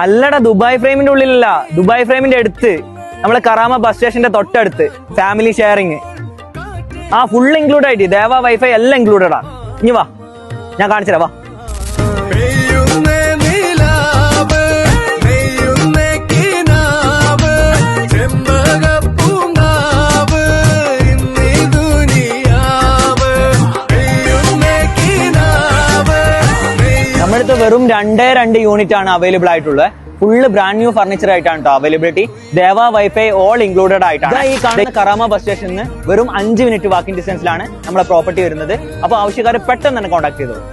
അല്ലടാ, ദുബായ് ഫ്രെയിമിന്റെ ഉള്ളിലല്ല, ദുബായ് ഫ്രെയിമിന്റെ അടുത്ത്, നമ്മളെ കറാമ ബസ് സ്റ്റേഷന്റെ തൊട്ടടുത്ത്. ഫാമിലി ഷെയറിങ് ആ ഫുൾ ഇൻക്ലൂഡ് ആയിട്ട് ദേവ വൈഫൈ എല്ലാം ഇൻക്ലൂഡഡ് ആണ്. ഇനി വാ, ഞാൻ കാണിച്ചുതരാം, വാ. നമ്മുടെ വെറും 2 യൂണിറ്റ് ആണ് അവൈലബിൾ ആയിട്ടുള്ളത്. ഫുള്ള് ബ്രാൻഡ് ന്യൂ ഫർണിച്ചർ ആയിട്ടാണ് കേട്ടോ അവൈലബിലിറ്റി. ദേവ വൈഫൈ ഓൾ ഇൻക്ലൂഡഡ് ആയിട്ടാണ്. ഈ കാണുന്ന കറാമ ബസ് സ്റ്റേഷനിൽ നിന്ന് വെറും 5 മിനിറ്റ് വാക്കിംഗ് ഡിസ്റ്റൻസിലാണ് നമ്മളെ പ്രോപ്പർട്ടി വരുന്നത്. അപ്പൊ ആവശ്യക്കാർ പെട്ടെന്ന് തന്നെ കോൺടാക്ട് ചെയ്തോളൂ.